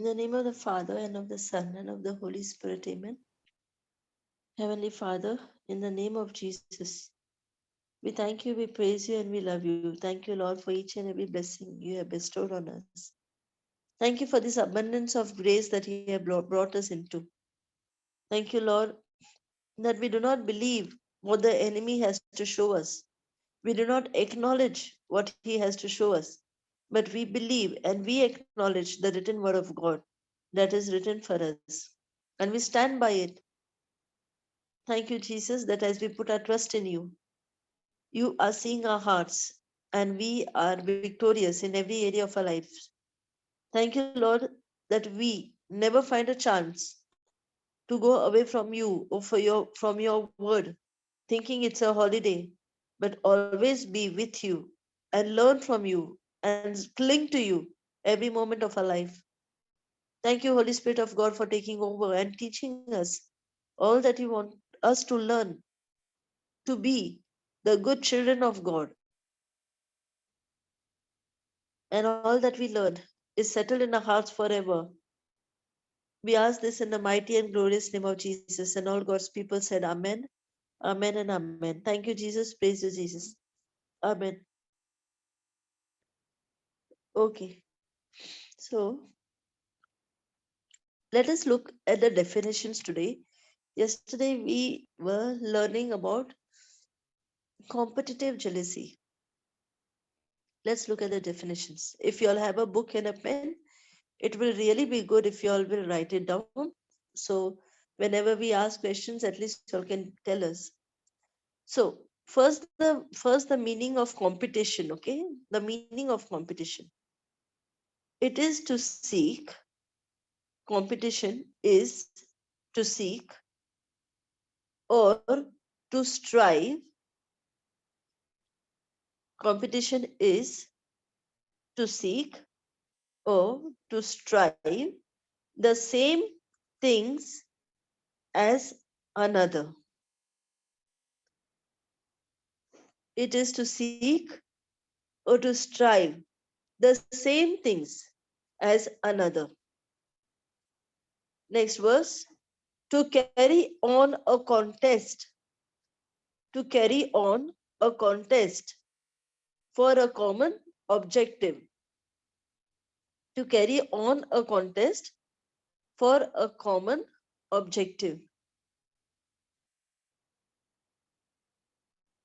In the name of the Father, and of the Son, and of the Holy Spirit, amen. Heavenly Father, in the name of Jesus, we thank you, we praise you, and we love you. Thank you, Lord, for each and every blessing you have bestowed on us. Thank you for this abundance of grace that you have brought us into. Thank you, Lord, that we do not believe what the enemy has to show us. We do not acknowledge what he has to show us, but we believe and we acknowledge the written word of God that is written for us. And we stand by it. Thank you, Jesus, that as we put our trust in you, you are seeing our hearts and we are victorious in every area of our lives. Thank you, Lord, that we never find a chance to go away from you or from your word, thinking it's a holiday, but always be with you and learn from you and cling to you every moment of our life. Thank you, Holy Spirit of God, for taking over and teaching us all that you want us to learn to be the good children of God. And all that we learn is settled in our hearts forever. We ask this in the mighty and glorious name of Jesus. And all God's people said, Amen, Amen, and Amen. Thank you, Jesus. Praise you, Jesus. Amen. Okay. So let us look at the definitions today. Yesterday we were learning about competitive jealousy. Let's look at the definitions. If you all have a book and a pen, it will really be good if you all will write it down. So whenever we ask questions, at least you all can tell us. So first the meaning of competition, okay? The meaning of competition. It is to seek, competition is to seek or to strive. Competition is to seek or to strive the same things as another. It is to seek or to strive the same things as another. Next verse, to carry on a contest, to carry on a contest for a common objective, to carry on a contest for a common objective.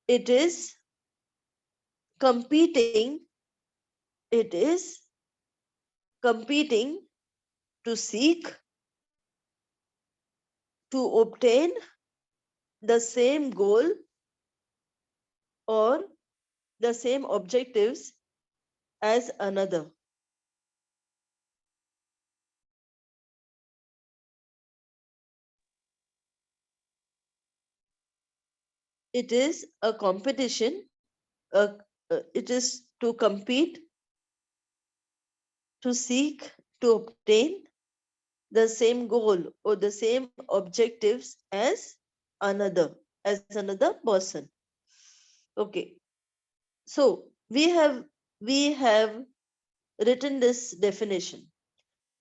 It is competing, it is competing to seek, to obtain the same goal or the same objectives as another. It is a competition, it is to compete, to seek, to obtain the same goal or the same objectives as another person. Okay, so we have written this definition.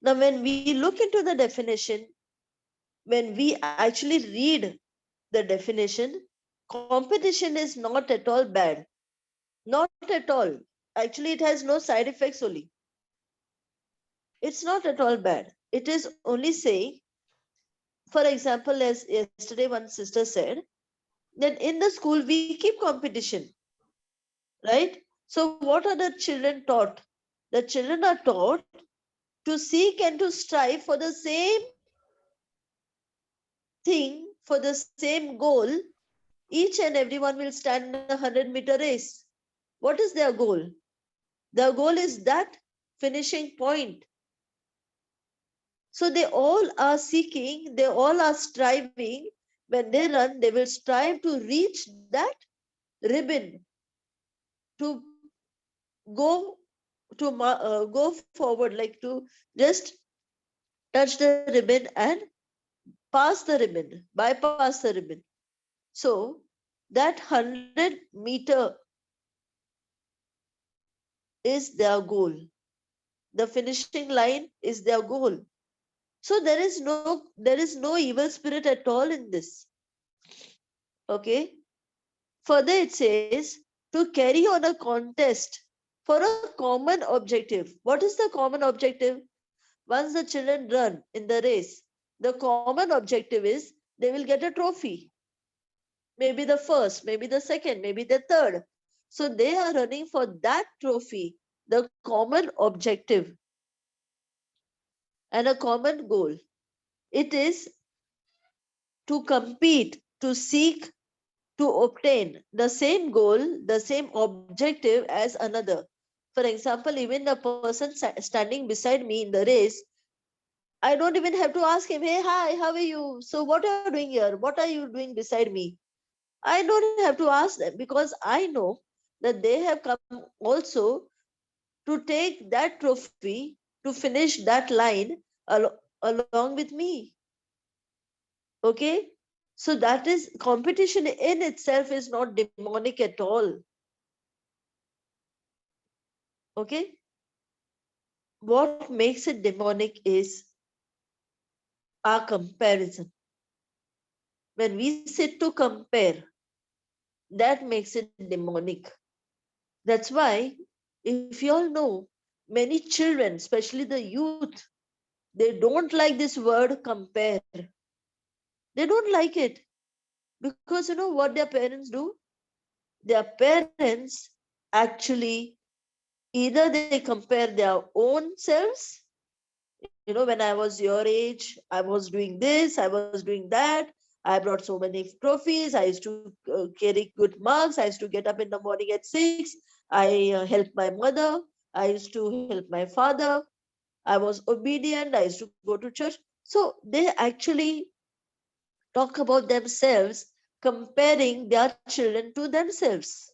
Now when we look into the definition, when we actually read the definition, competition is not at all bad, not at all. Actually it has no side effects only. It's not at all bad. It is only saying, for example, as yesterday one sister said, then in the school we keep competition, right? So what are the children taught? The children are taught to seek and to strive for the same thing, for the same goal. Each and everyone will stand in a 100-meter race. What is their goal? Their goal is that finishing point. So they all are seeking, they all are striving. When they run, they will strive to reach that ribbon, to go go forward, like to just touch the ribbon and pass the ribbon, bypass the ribbon. So that 100-meter is their goal. The finishing line is their goal. So there is no evil spirit at all in this. Okay. Further, it says to carry on a contest for a common objective. What is the common objective? Once the children run in the race, the common objective is they will get a trophy. Maybe the first, maybe the second, maybe the third. So they are running for that trophy, the common objective and a common goal. It is to compete, to seek, to obtain the same goal, the same objective as another. For example, even the person standing beside me in the race, I don't even have to ask him, hey, hi, how are you? So, what are you doing here? What are you doing beside me? I don't have to ask them because I know that they have come also to take that trophy, to finish that line along with me. Okay? So, that is competition in itself is not demonic at all. Okay? What makes it demonic is our comparison. When we sit to compare, that makes it demonic. That's why, if you all know, many children, especially the youth, they don't like this word compare. They don't like it because you know what their parents do? Their parents actually either they compare their own selves. You know, when I was your age, I was doing this, I was doing that. I brought so many trophies. I used to carry good marks. I used to get up in the morning at 6. I helped my mother. I used to help my father. I was obedient. I used to go to church. So they actually talk about themselves, comparing their children to themselves.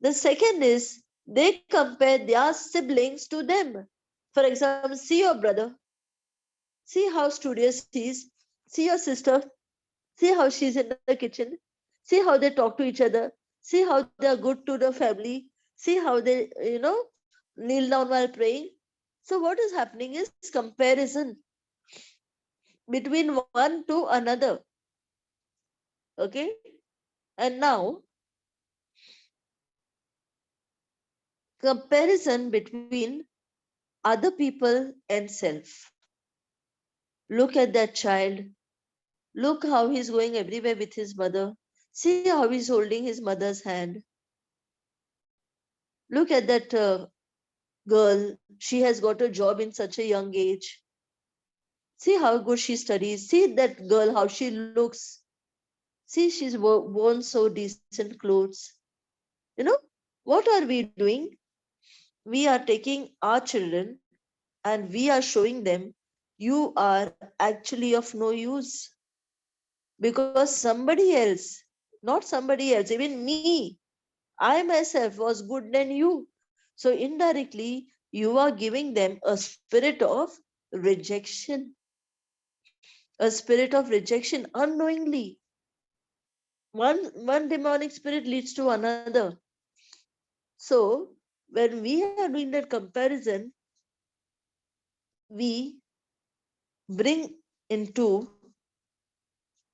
The second is they compare their siblings to them. For example, see your brother. See how studious he is. See your sister. See how she's in the kitchen. See how they talk to each other. See how they are good to the family. See how they, kneel down while praying. So, what is happening is comparison between one to another. Okay. And now, comparison between other people and self. Look at that child. Look how he's going everywhere with his mother. See how he's holding his mother's hand. Look at that girl. She has got a job in such a young age. See how good she studies. See that girl, how she looks. See, she's worn so decent clothes. You know, what are we doing? We are taking our children and we are showing them you are actually of no use because somebody else, not somebody else, even me, I myself was good than you. So indirectly, you are giving them a spirit of rejection, a spirit of rejection unknowingly. One demonic spirit leads to another. So when we are doing that comparison, we bring into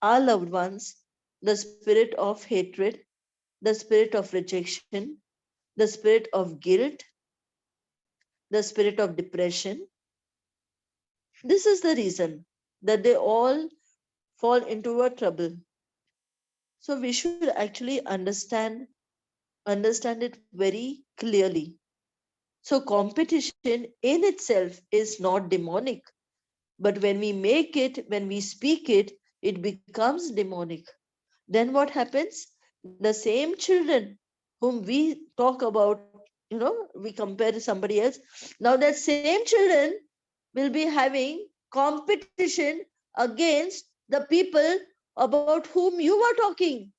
our loved ones the spirit of hatred, the spirit of rejection, the spirit of guilt, the spirit of depression. This is the reason that they all fall into a trouble. So we should actually understand it very clearly. So competition in itself is not demonic, but when we speak it, it becomes demonic. Then what happens? The same children whom we talk about, we compare to somebody else. Now that same children will be having competition against the people about whom you are talking.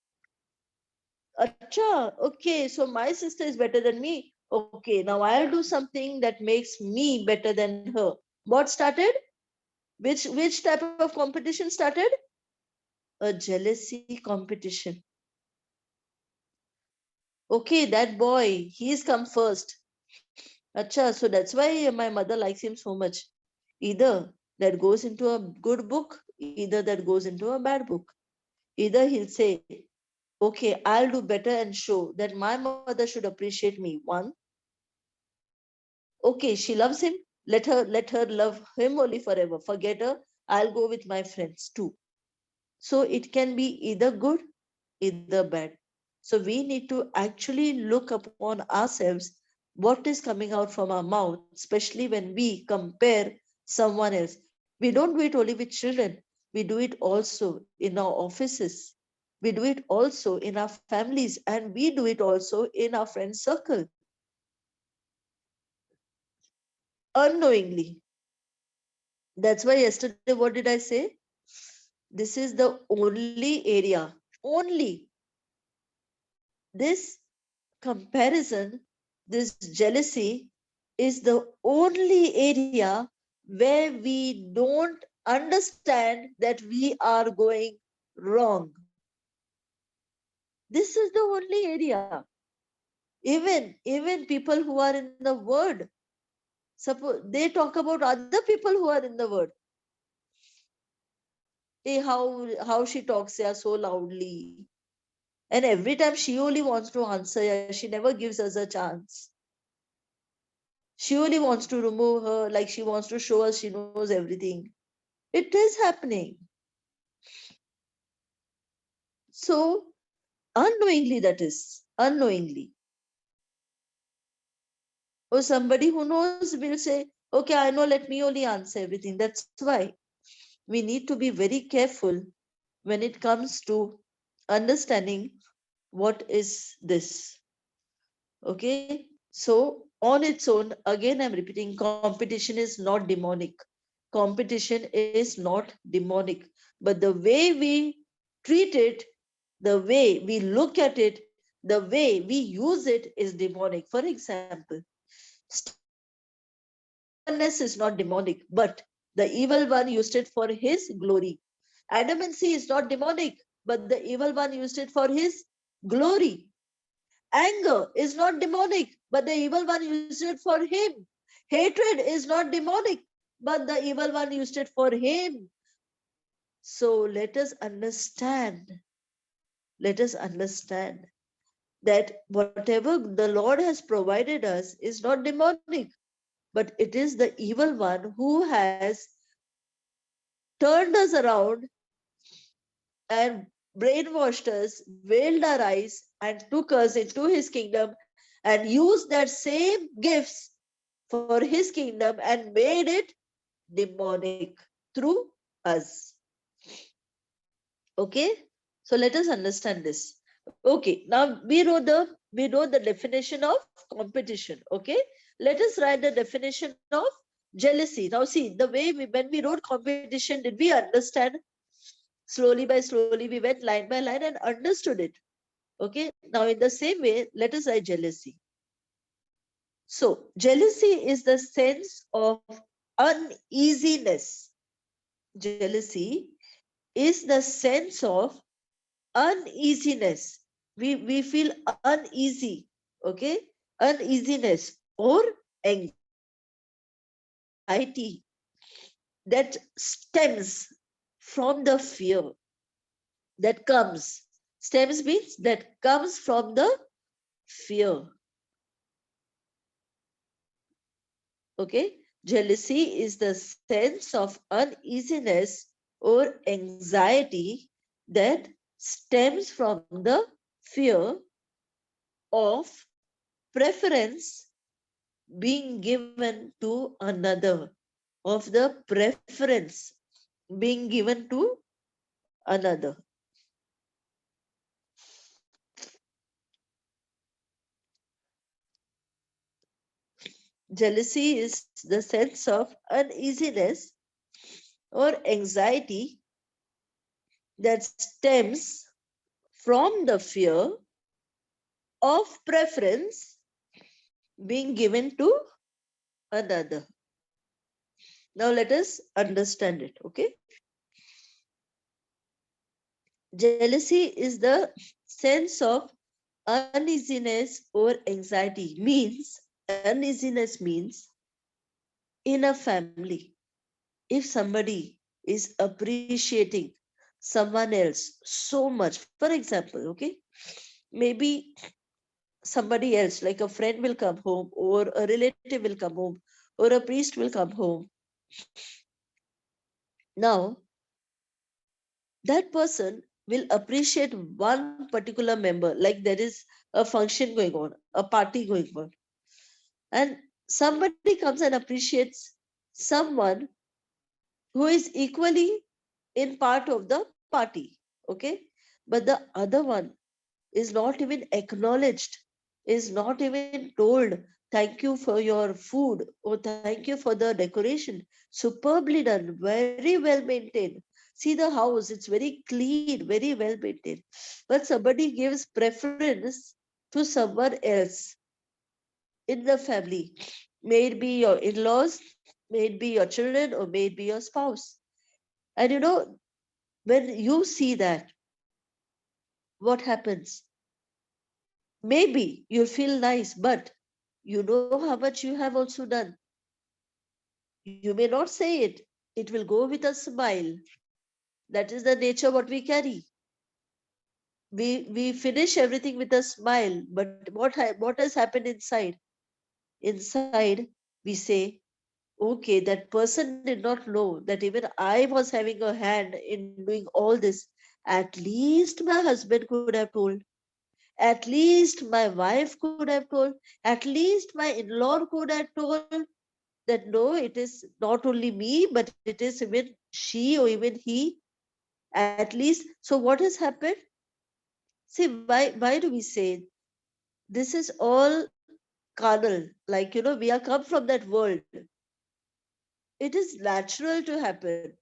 Acha, okay, so my sister is better than me. Okay, now I'll do something that makes me better than her. What started? Which type of competition started? A jealousy competition. Okay, that boy, he's come first. Acha, so that's why my mother likes him so much. Either that goes into a good book, either that goes into a bad book. Either he'll say, okay, I'll do better and show that my mother should appreciate me. One, okay, she loves him. Let her love him only forever. Forget her. I'll go with my friends too. So it can be either good, either bad. So we need to actually look upon ourselves what is coming out from our mouth, especially when we compare someone else. We don't do it only with children, we do it also in our offices, we do it also in our families, and we do it also in our friend circle unknowingly. That's why yesterday, what did I say? This is the only area, only this comparison, this jealousy is the only area where we don't understand that we are going wrong. This is the only area. Even people who are in the word, suppose they talk about other people who are in the word. Hey, how she talks yeah, so loudly. And every time she only wants to answer, yeah, she never gives us a chance. She only wants to remove her, like she wants to show us she knows everything. It is happening. So, unknowingly, that is, unknowingly. Or somebody who knows will say, okay, I know, let me only answer everything. That's why we need to be very careful when it comes to understanding what is this. Okay, so on its own, again, I'm repeating, competition is not demonic. Competition is not demonic, but the way we treat it, the way we look at it, the way we use it is demonic. For example, stubbornness is not demonic, but the evil one used it for his glory. Adamancy is not demonic, but the evil one used it for his glory. Anger is not demonic, but the evil one used it for him. Hatred is not demonic, but the evil one used it for him. So let us understand that whatever the Lord has provided us is not demonic, but it is the evil one who has turned us around and brainwashed us, veiled our eyes, and took us into his kingdom and used that same gifts for his kingdom and made it demonic through us. Okay, so let us understand this. Okay, now we know the definition of competition. Okay, let us write the definition of jealousy. Now see, the way when we wrote competition, did we understand? Slowly by slowly we went line by line and understood it. Okay, now in the same way, let us write jealousy. So jealousy is the sense of uneasiness. Jealousy is the sense of uneasiness. We feel uneasy, okay? Uneasiness or anxiety that stems from the fear that comes. Stems means that comes from the fear, okay? Jealousy is the sense of uneasiness or anxiety that stems from the fear of preference being given to another, of the preference being given to another. Jealousy is the sense of uneasiness or anxiety that stems from the fear of preference being given to another. Now let us understand it, okay? Jealousy is the sense of uneasiness or anxiety, means uneasiness means in a family, if somebody is appreciating someone else so much, for example, okay, maybe somebody else, like a friend will come home, or a relative will come home, or a priest will come home. Now, that person will appreciate one particular member, like there is a function going on, a party going on, and somebody comes and appreciates someone who is equally in part of the party, okay, but the other one is not even acknowledged, is not even told, thank you for your food, or thank you for the decoration. Superbly done, very well maintained. See the house, it's very clean, very well maintained. But somebody gives preference to someone else in the family. May it be your in laws, may it be your children, or may it be your spouse. And when you see that, what happens? Maybe you'll feel nice, but you know how much you have also done. You may not say it, it will go with a smile. That is the nature what we carry. We finish everything with a smile, but what has happened inside? Inside, we say, okay, that person did not know that even I was having a hand in doing all this. At least my husband could have told. At least my wife could have told. At least my in-law could have told that no, it is not only me, but it is even she or even he. At least. So what has happened? See, why do we say this is all carnal? Like, we are come from that world. It is natural to happen.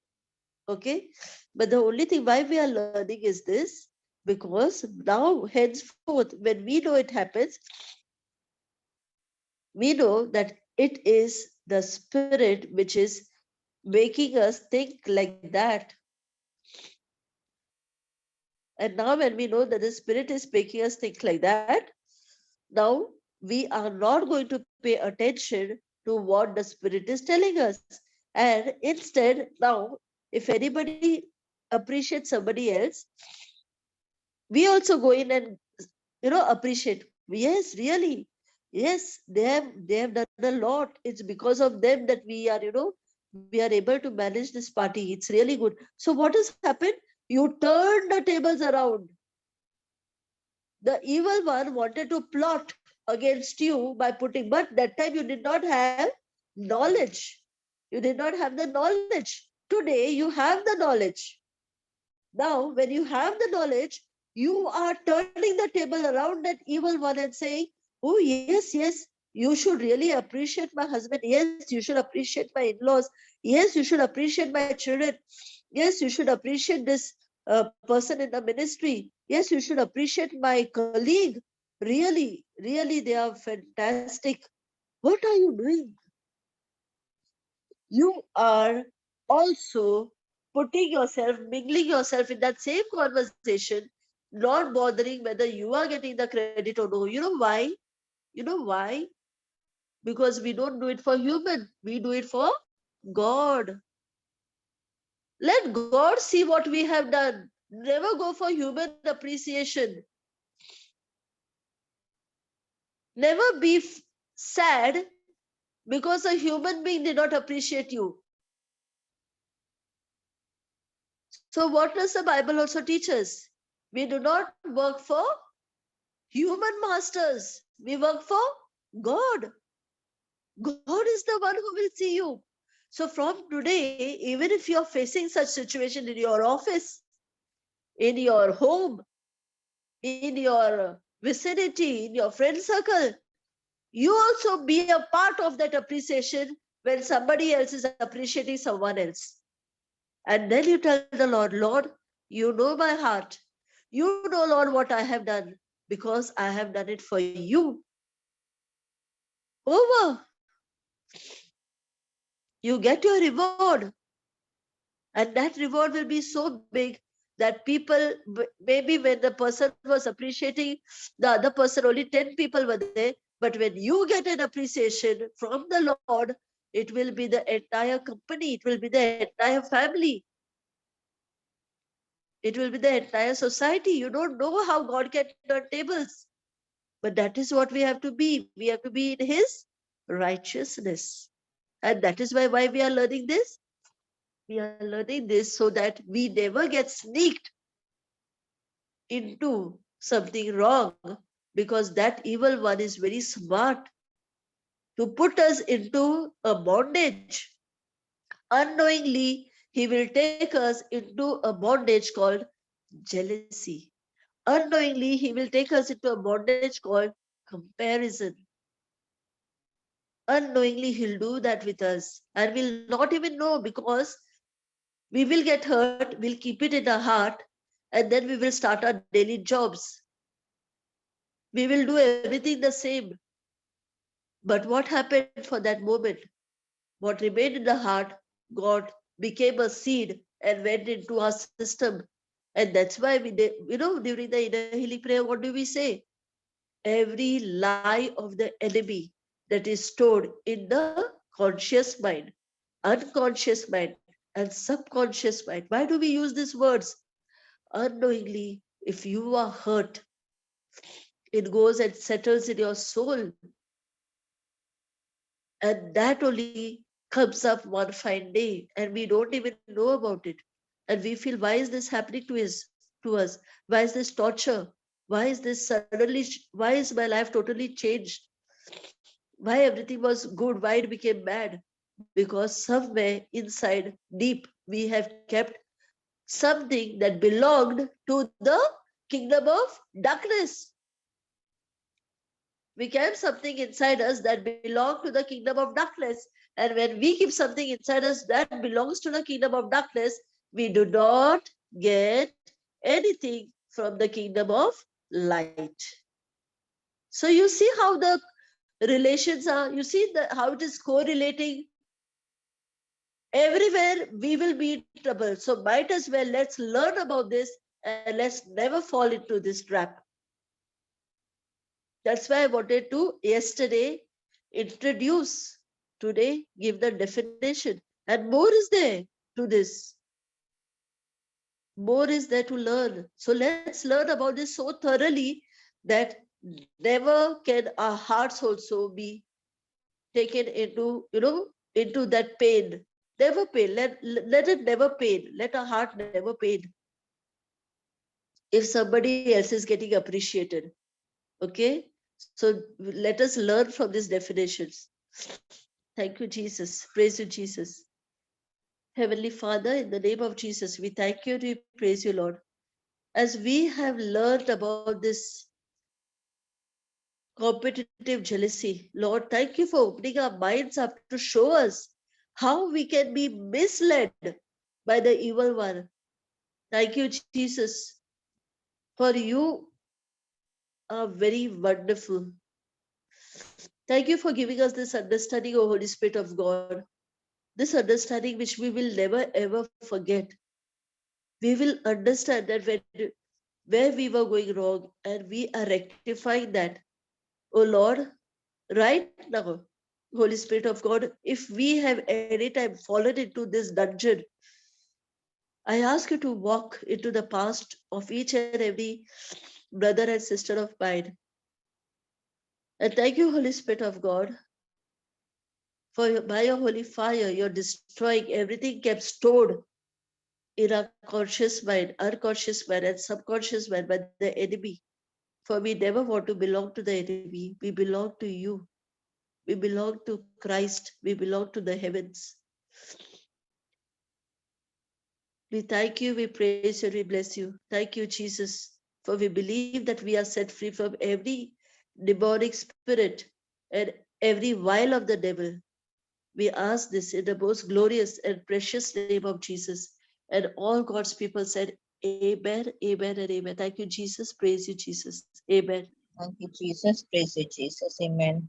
Okay. But the only thing why we are learning is this, because now henceforth, when we know it happens, we know that it is the spirit which is making us think like that. And now, when we know that the spirit is making us think like that, now we are not going to pay attention to what the spirit is telling us. And instead, now, if anybody appreciates somebody else, we also go in and appreciate. Yes, really. Yes, they have done a lot. It's because of them that we are able to manage this party. It's really good. So what has happened? You turn the tables around. The evil one wanted to plot against you by putting, but that time you did not have knowledge. You did not have the knowledge. Today you have the knowledge. Now, when you have the knowledge, you are turning the table around that evil one and saying, oh, yes, yes, you should really appreciate my husband. Yes, you should appreciate my in laws. Yes, you should appreciate my children. Yes, you should appreciate this person in the ministry. Yes, you should appreciate my colleague. Really, really, they are fantastic. What are you doing? You are also putting yourself, mingling yourself in that same conversation, not bothering whether you are getting the credit or no. You know why? You know why? Because we don't do it for human, we do it for God. Let God see what we have done. Never go for human appreciation. Never be sad because a human being did not appreciate you. So, what does the Bible also teach us? We do not work for human masters. We work for God. God is the one who will see you. So from today, even if you're facing such situation in your office, in your home, in your vicinity, in your friend circle, you also be a part of that appreciation when somebody else is appreciating someone else. And then you tell the Lord, Lord, you know my heart. You know, Lord, what I have done because I have done it for you. Over. You get your reward. And that reward will be so big that people, maybe when the person was appreciating the other person, only 10 people were there. But when you get an appreciation from the Lord, it will be the entire company, it will be the entire family, it will be the entire society. You don't know how God can turn tables. But that is what we have to be. We have to be in His righteousness. And that is why we are learning this. We are learning this so that we never get sneaked into something wrong, because that evil one is very smart to put us into a bondage. Unknowingly, he will take us into a bondage called jealousy. Unknowingly, he will take us into a bondage called comparison. Unknowingly, he'll do that with us and we'll not even know, because we will get hurt, we'll keep it in our heart, and then we will start our daily jobs. We will do everything the same. But what happened for that moment? What remained in the heart, God became a seed and went into our system. And that's why we did, during the inner healing prayer, what do we say? Every lie of the enemy that is stored in the conscious mind, unconscious mind, and subconscious mind. Why do we use these words? Unknowingly, if you are hurt, it goes and settles in your soul. And that only comes up one fine day, and we don't even know about it. And we feel, why is this happening to us? Why is this torture? Why is this suddenly, why is my life totally changed? Why everything was good? Why it became bad? Because somewhere inside, deep, we have kept something that belonged to the kingdom of darkness. We kept something inside us that belonged to the kingdom of darkness. And when we keep something inside us that belongs to the kingdom of darkness, we do not get anything from the kingdom of light. So you see how the relations are, you see how it is correlating. Everywhere we will be in trouble. So might as well let's learn about this and let's never fall into this trap. That's why I wanted to yesterday introduce, today give the definition. And more is there to this. More is there to learn. So let's learn about this so thoroughly that never can our hearts also be taken into, into that pain. Never pain. Let it never pain. Let our heart never pain. If somebody else is getting appreciated. Okay? So let us learn from these definitions. Thank you, Jesus. Praise you, Jesus. Heavenly Father, in the name of Jesus, we thank you and we praise you, Lord. As we have learned about this competitive jealousy, Lord, thank you for opening our minds up to show us how we can be misled by the evil one. Thank you, Jesus, for you are very wonderful. Thank you for giving us this understanding, O Holy Spirit of God. This understanding which we will never ever forget. We will understand that where we were going wrong and we are rectifying that. Oh Lord, right now, Holy Spirit of God, if we have any time fallen into this dungeon, I ask you to walk into the past of each and every brother and sister of mine. And thank you, Holy Spirit of God, for by your holy fire, you're destroying everything kept stored in our conscious mind, unconscious mind, and subconscious mind by the enemy. For we never want to belong to the enemy. We belong to you. We belong to Christ. We belong to the heavens. We thank you, we praise you, we bless you. Thank you, Jesus, for we believe that we are set free from every demonic spirit and every vial of the devil. We ask this in the most glorious and precious name of Jesus. And all God's people said, Amen, amen, and amen. Thank you, Jesus. Praise you, Jesus. Amen. Thank you, Jesus. Praise you, Jesus. Amen.